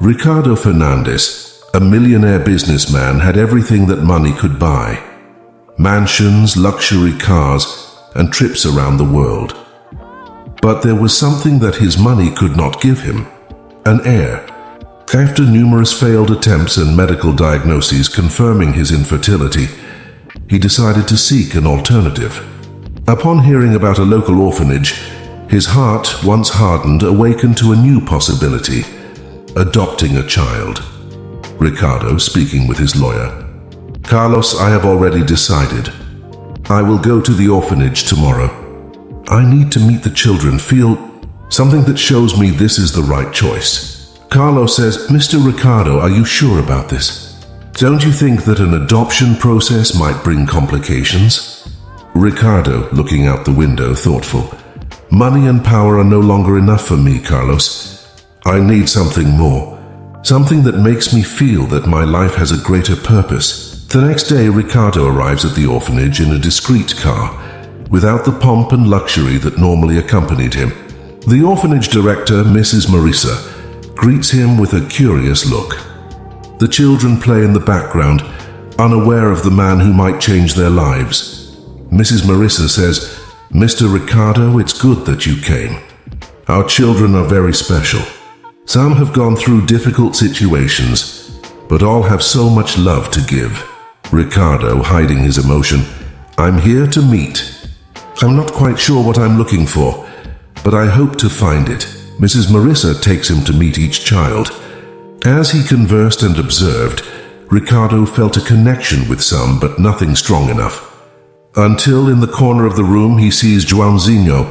Ricardo Fernandes, a millionaire businessman, had everything that money could buy. Mansions, luxury cars, and trips around the world. But there was something that his money could not give him: an heir. After numerous failed attempts and medical diagnoses confirming his infertility, he decided to seek an alternative. Upon hearing about a local orphanage, his heart, once hardened, awakened to a new possibility: adopting a child. Ricardo, speaking with his lawyer: "Carlos, I have already decided. I will go to the orphanage tomorrow. I need to meet the children, feel something that shows me this is the right choice." Carlos says, "Mr. Ricardo, are you sure about this? Don't you think that an adoption process might bring complications?" Ricardo, looking out the window, thoughtful: "Money and power are no longer enough for me, Carlos. I need something more. Something that makes me feel that my life has a greater purpose." The next day, Ricardo arrives at the orphanage in a discreet car, without the pomp and luxury that normally accompanied him. The orphanage director, Mrs. Marissa, greets him with a curious look. The children play in the background, unaware of the man who might change their lives. Mrs. Marissa says, "Mr. Ricardo, it's good that you came. Our children are very special. Some have gone through difficult situations, but all have so much love to give." Ricardo, hiding his emotion: "I'm here to meet. I'm not quite sure what I'm looking for, but I hope to find it." Mrs. Marissa takes him to meet each child. As he conversed and observed, Ricardo felt a connection with some, but nothing strong enough. Until in the corner of the room he sees Joãozinho,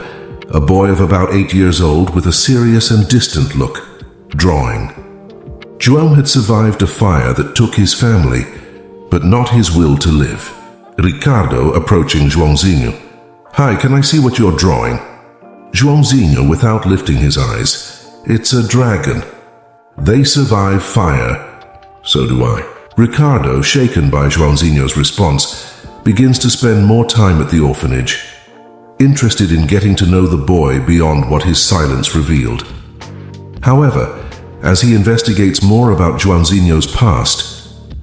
a boy of about 8 years old with a serious and distant look, drawing. João had survived a fire that took his family, but not his will to live. Ricardo, approaching Joãozinho: "Hi, can I see what you're drawing?" Joãozinho, without lifting his eyes: "It's a dragon. They survive fire. So do I." Ricardo, shaken by Joãozinho's response, begins to spend more time at the orphanage, interested in getting to know the boy beyond what his silence revealed. However, as he investigates more about Joãozinho's past,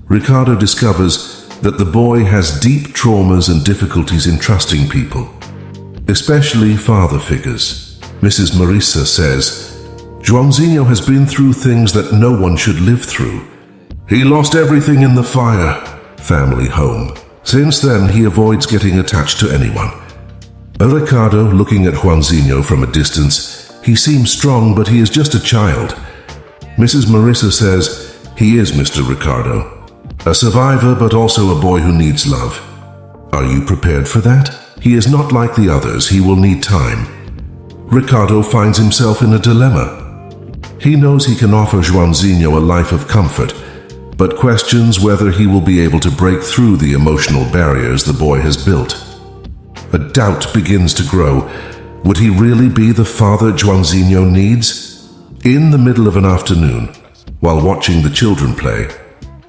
Ricardo discovers that the boy has deep traumas and difficulties in trusting people, especially father figures. Mrs. Marissa says, "Joãozinho has been through things that no one should live through. He lost everything in the fire, family, home. Since then, he avoids getting attached to anyone." Ricardo, looking at Joãozinho from a distance: "He seems strong, but he is just a child." Mrs. Marissa says, "He is, Mr. Ricardo. A survivor, but also a boy who needs love. Are you prepared for that? He is not like the others. He will need time." Ricardo finds himself in a dilemma. He knows he can offer Joãozinho a life of comfort, but questions whether he will be able to break through the emotional barriers the boy has built. A doubt begins to grow. Would he really be the father Joãozinho needs? In the middle of an afternoon, while watching the children play,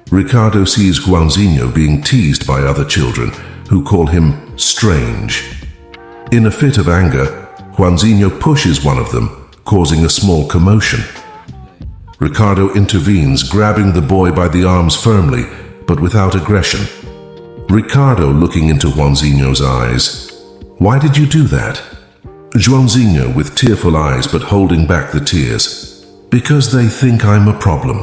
Ricardo sees Joãozinho being teased by other children who call him strange. In a fit of anger, Joãozinho pushes one of them, causing a small commotion. Ricardo intervenes, grabbing the boy by the arms firmly, but without aggression. Ricardo, looking into Joãozinho's eyes: "Why did you do that?" Joãozinho, with tearful eyes but holding back the tears: "Because they think I'm a problem.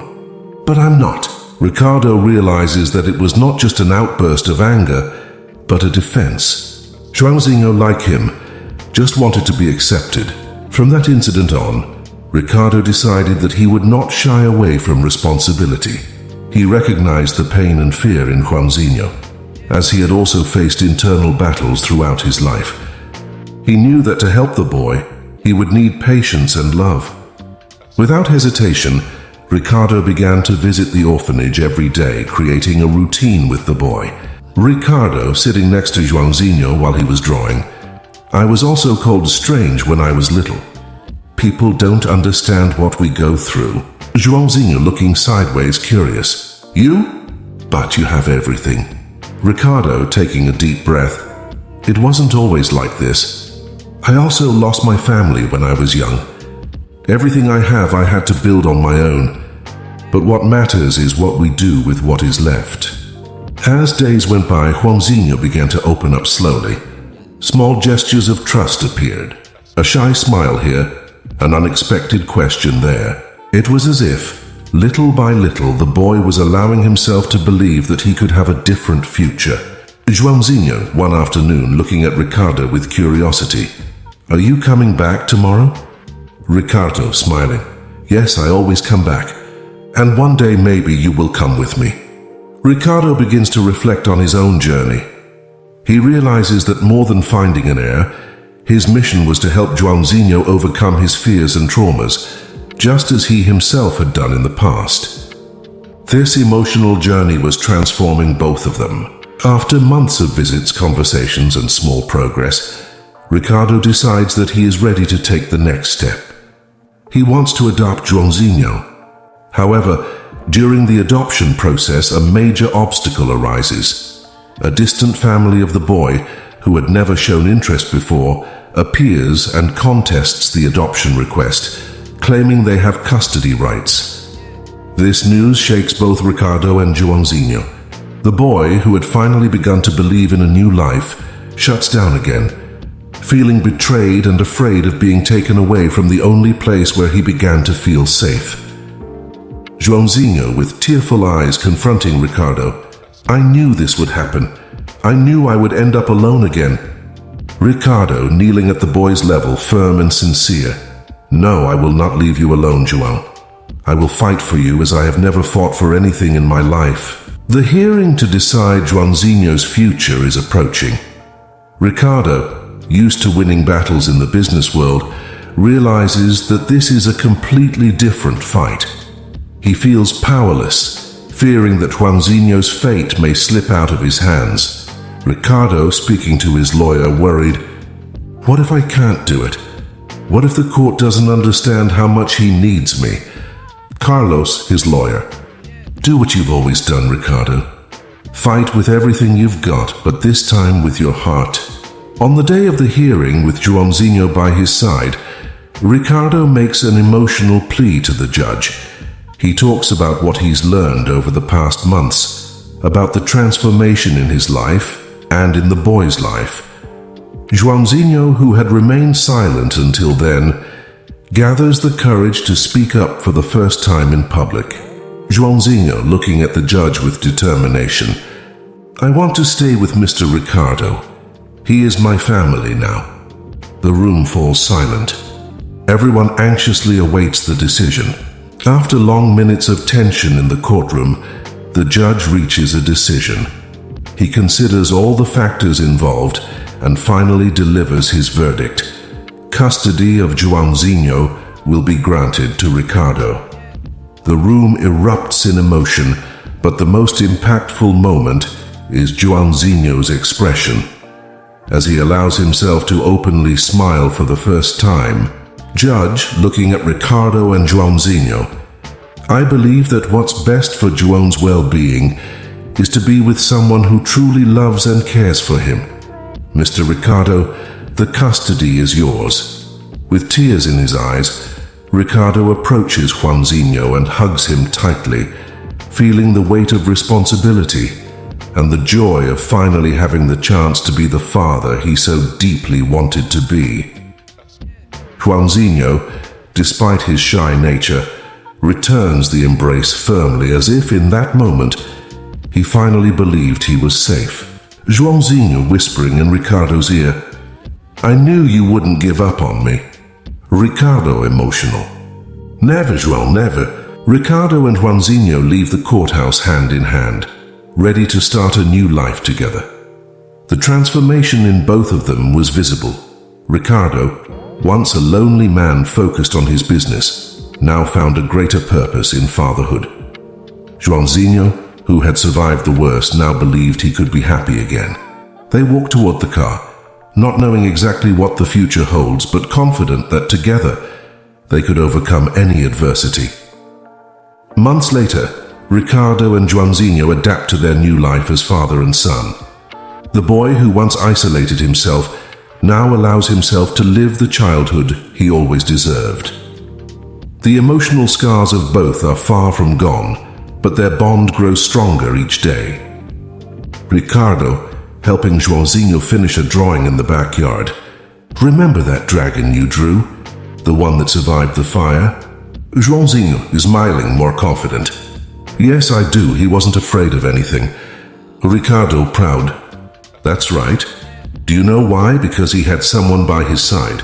But I'm not." Ricardo realizes that it was not just an outburst of anger, but a defense. Joãozinho, like him, just wanted to be accepted. From that incident on, Ricardo decided that he would not shy away from responsibility. He recognized the pain and fear in Joãozinho, as he had also faced internal battles throughout his life. He knew that to help the boy, he would need patience and love. Without hesitation, Ricardo began to visit the orphanage every day, creating a routine with the boy. Ricardo, sitting next to Joãozinho while he was drawing: "I was also called strange when I was little. People don't understand what we go through." Joãozinho, looking sideways, curious: "You? But you have everything." Ricardo, taking a deep breath: "It wasn't always like this. I also lost my family when I was young. Everything I have I had to build on my own. but what matters is what we do with what is left. As days went by, Joãozinho began to open up slowly. Small gestures of trust appeared. A shy smile here, an unexpected question there. It was as if, little by little, the boy was allowing himself to believe that he could have a different future. Joãozinho, one afternoon, looking at Ricardo with curiosity. "Are you coming back tomorrow?" Ricardo, smiling. "Yes, I always come back. And one day maybe you will come with me." Ricardo begins to reflect on his own journey. He realizes that more than finding an heir, his mission was to help Joãozinho overcome his fears and traumas, just as he himself had done in the past. This emotional journey was transforming both of them. After months of visits, conversations, and small progress, Ricardo decides that he is ready to take the next step. He wants to adopt Joãozinho. However, during the adoption process, a major obstacle arises. A distant family of the boy, who had never shown interest before, appears and contests the adoption request, claiming they have custody rights. This news shakes both Ricardo and Joãozinho. The boy, who had finally begun to believe in a new life, shuts down again, feeling betrayed and afraid of being taken away from the only place where he began to feel safe. Joãozinho, with tearful eyes, confronting Ricardo. "I knew this would happen. I knew I would end up alone again." Ricardo, kneeling at the boy's level, firm and sincere. "No, I will not leave you alone, João. I will fight for you as I have never fought for anything in my life." The hearing to decide Joãozinho's future is approaching. Ricardo, used to winning battles in the business world, realizes that this is a completely different fight. He feels powerless, fearing that Joãozinho's fate may slip out of his hands. Ricardo, speaking to his lawyer, worried, "What if I can't do it? What if the court doesn't understand how much he needs me?" Carlos, his lawyer, "Do what you've always done, Ricardo. Fight with everything you've got, but this time with your heart." On the day of the hearing, with Joãozinho by his side, Ricardo makes an emotional plea to the judge. He talks about what he's learned over the past months, about the transformation in his life and in the boy's life. Joãozinho, who had remained silent until then, gathers the courage to speak up for the first time in public. Joãozinho, looking at the judge with determination. "I want to stay with Mr. Ricardo. He is my family now." The room falls silent. Everyone anxiously awaits the decision. After long minutes of tension in the courtroom, the judge reaches a decision. He considers all the factors involved and finally delivers his verdict. Custody of Joãozinho will be granted to Ricardo. The room erupts in emotion, but the most impactful moment is Joãozinho's expression. As he allows himself to openly smile for the first time, Judge, looking at Ricardo and Joãozinho, "I believe that what's best for João's well-being is to be with someone who truly loves and cares for him. Mr. Ricardo, the custody is yours." With tears in his eyes, Ricardo approaches Joãozinho and hugs him tightly, feeling the weight of responsibility and the joy of finally having the chance to be the father he so deeply wanted to be. Joãozinho, despite his shy nature, returns the embrace firmly, as if in that moment he finally believed he was safe. Joãozinho whispering in Ricardo's ear, "I knew you wouldn't give up on me." Ricardo emotional. "Never, João, never." Ricardo and Joãozinho leave the courthouse hand in hand, ready to start a new life together. The transformation in both of them was visible. Ricardo, once a lonely man focused on his business, now found a greater purpose in fatherhood. Joãozinho, who had survived the worst, now believed he could be happy again. They walked toward the car, not knowing exactly what the future holds, but confident that together they could overcome any adversity. Months later, Ricardo and Joãozinho adapt to their new life as father and son. The boy, who once isolated himself, now allows himself to live the childhood he always deserved. The emotional scars of both are far from gone, but their bond grows stronger each day. Ricardo, helping Joãozinho finish a drawing in the backyard. Remember that dragon you drew? The one that survived the fire? Joãozinho is smiling, more confident. Yes, I do. He wasn't afraid of anything. Ricardo, proud. That's right. Do you know why? Because he had someone by his side.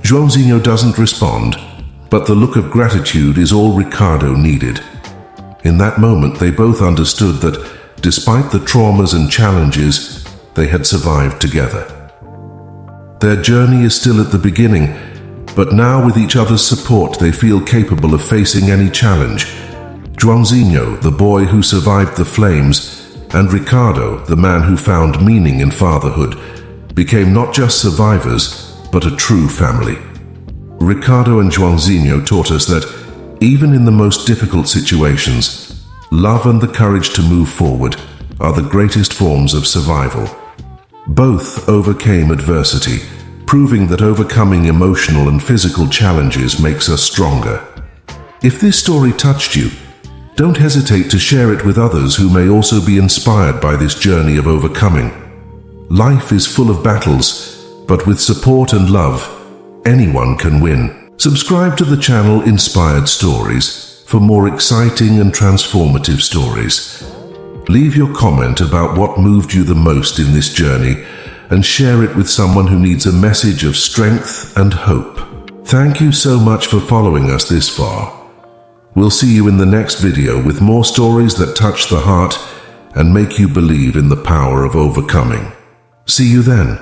Joãozinho doesn't respond, but the look of gratitude is all Ricardo needed. In that moment, they both understood that, despite the traumas and challenges, they had survived together. Their journey is still at the beginning, but now with each other's support, they feel capable of facing any challenge. Joãozinho, the boy who survived the flames, and Ricardo, the man who found meaning in fatherhood, became not just survivors, but a true family. Ricardo and Joãozinho taught us that, even in the most difficult situations, love and the courage to move forward are the greatest forms of survival. Both overcame adversity, proving that overcoming emotional and physical challenges makes us stronger. If this story touched you, don't hesitate to share it with others who may also be inspired by this journey of overcoming. Life is full of battles, but with support and love, anyone can win. Subscribe to the channel Inspired Stories for more exciting and transformative stories. Leave your comment about what moved you the most in this journey and share it with someone who needs a message of strength and hope. Thank you so much for following us this far. We'll see you in the next video with more stories that touch the heart and make you believe in the power of overcoming. See you then.